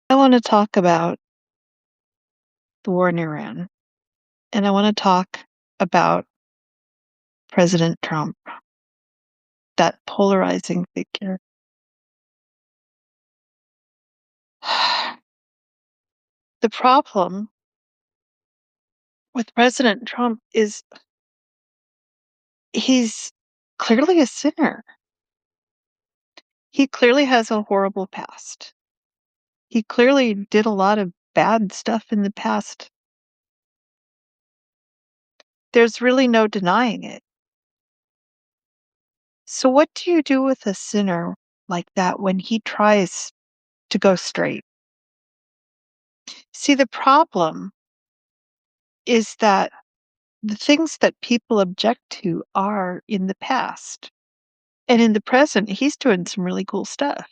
I want to talk about the war in Iran, and I want to talk about President Trump, that polarizing figure. The problem with President Trump is he's clearly a sinner. He clearly has a horrible past. He clearly did a lot of bad stuff in the past. There's really no denying it. So, what do you do with a sinner like that when he tries to go straight? See, the problem is that the things that people object to are in the past. And in the present, he's doing some really cool stuff.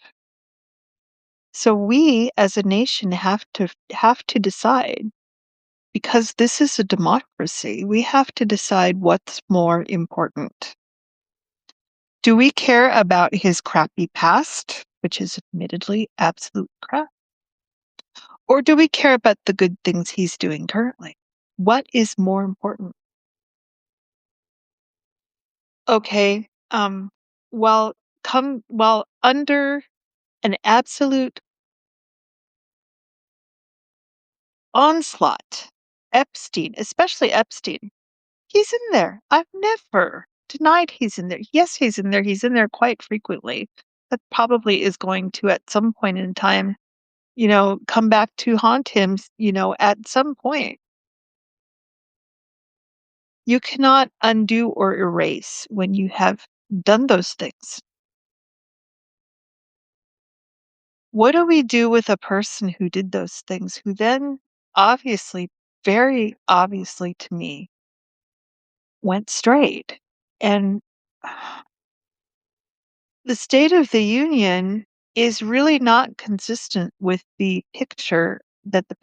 So we as a nation have to decide, because this is a democracy, we have to decide what's more important. Do we care about his crappy past, which is admittedly absolute crap? Or do we care about the good things he's doing currently? What is more important? Okay, well, under an absolute onslaught, Epstein, especially Epstein, he's in there. I've never denied he's in there. Yes, he's in there. He's in there quite frequently. That probably is going to, at some point in time, come back to haunt him, at some point. You cannot undo or erase when you have done those things. What do we do with a person who did those things, who then obviously, very obviously to me, went straight? And the State of the Union is really not consistent with the picture that that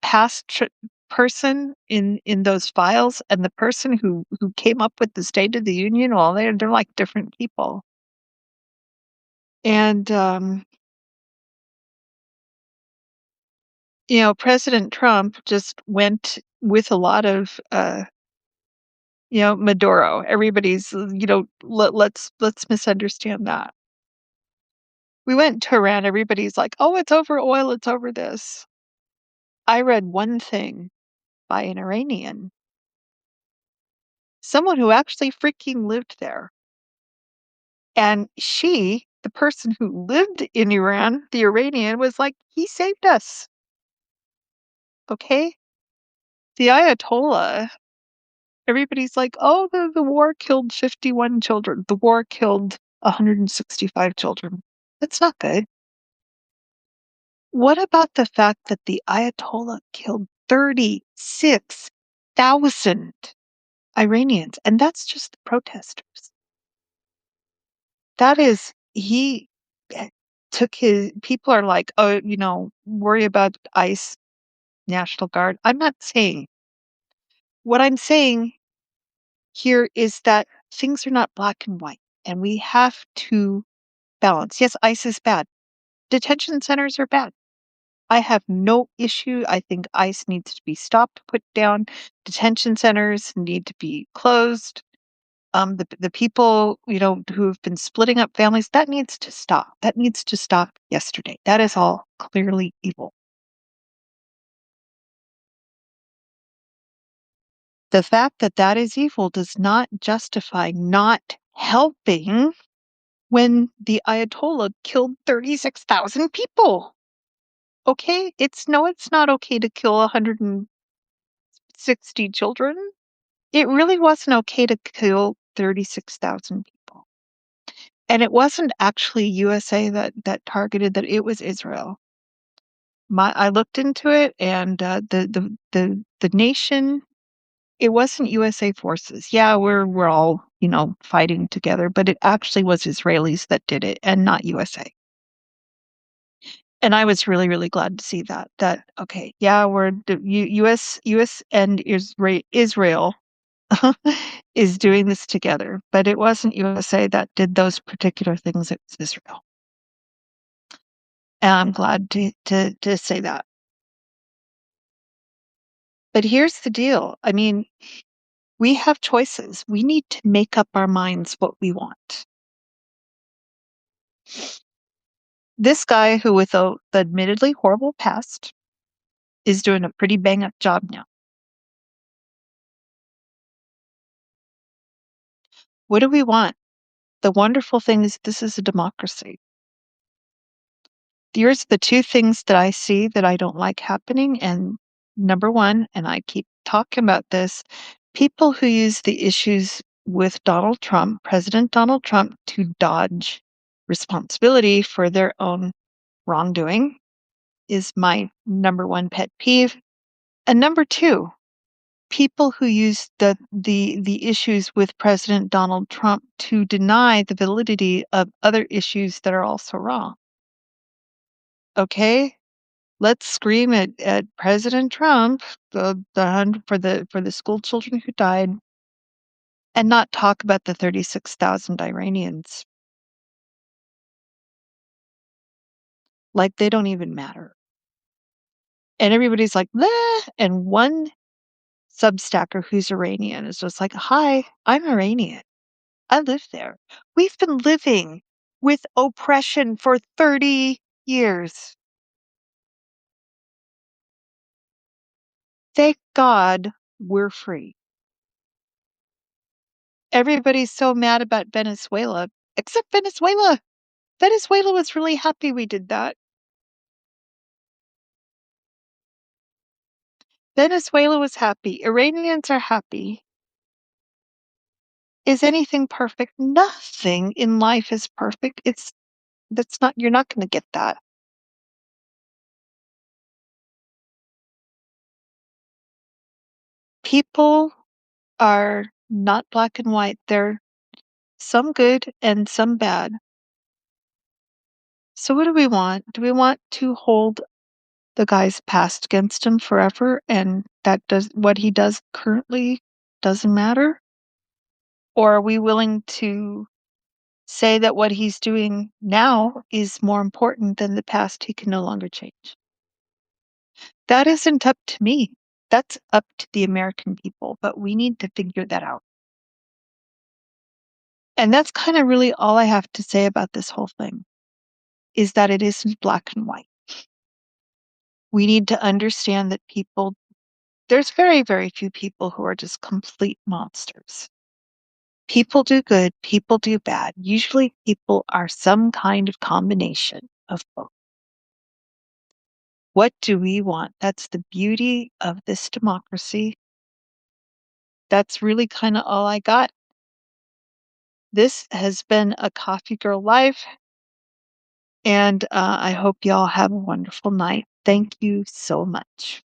past person in those files and the person who came up with the State of the Union. Well, they're like different people. And President Trump just went with a lot of Maduro. Everybody's, let's misunderstand that. We went to Iran, everybody's like, "Oh, it's over oil, it's over this." I read one thing by an Iranian, someone who actually freaking lived there. And the person who lived in Iran, the Iranian, was like, "He saved us." Okay? The Ayatollah, everybody's like, "Oh, the war killed 51 children. The war killed 165 children." That's not good. What about the fact that the Ayatollah killed 36,000 Iranians? And that's just the protesters. That is, he took his, people are like, "Oh, worry about ICE, National Guard." I'm not saying, what I'm saying here is that things are not black and white, and we have to balance. Yes, ICE is bad. Detention centers are bad. I have no issue. I think ICE needs to be stopped, put down. Detention centers need to be closed. The people, who have been splitting up families, that needs to stop. That needs to stop yesterday. That is all clearly evil. The fact that that is evil does not justify not helping when the Ayatollah killed 36,000 people. Okay? It's not okay to kill 160 children. It really wasn't okay to kill 36,000 people. And it wasn't actually USA that targeted that, it was Israel. I looked into it, and the nation, it wasn't USA forces. Yeah, we're all, fighting together, but it actually was Israelis that did it and not USA. And I was really, really glad to see that okay, yeah, we're the US and Israel is doing this together, but it wasn't USA that did those particular things, it was Israel. and I'm glad to say that. But here's the deal. I mean, we have choices. We need to make up our minds what we want. This guy who with a the admittedly horrible past is doing a pretty bang up job now. What do we want? The wonderful thing is this is a democracy. Here's the two things that I see that I don't like happening. And number one, and I keep talking about this, people who use the issues with Donald Trump, President Donald Trump, to dodge responsibility for their own wrongdoing is my number one pet peeve. And number two, people who use the issues with President Donald Trump to deny the validity of other issues that are also wrong. Okay? Let's scream at President Trump, for the school children who died, and not talk about the 36,000 Iranians like they don't even matter. And everybody's like, "Bleh," and one Substacker who's Iranian is just like, "Hi, I'm Iranian. I live there. We've been living with oppression for 30 years. Thank God we're free." Everybody's so mad about Venezuela, except Venezuela. Venezuela was really happy we did that. Venezuela was happy. Iranians are happy. Is anything perfect? Nothing in life is perfect. You're not going to get that. People are not black and white. They're some good and some bad. So what do we want? Do we want to hold the guy's past against him forever and that does what he does currently doesn't matter? Or are we willing to say that what he's doing now is more important than the past he can no longer change? That isn't up to me. That's up to the American people, but we need to figure that out. And that's kind of really all I have to say about this whole thing is that it isn't black and white. We need to understand that there's very, very few people who are just complete monsters. People do good, people do bad. Usually people are some kind of combination of both. What do we want? That's the beauty of this democracy. That's really kind of all I got. This has been a Coffee Girl Live, and I hope y'all have a wonderful night. Thank you so much.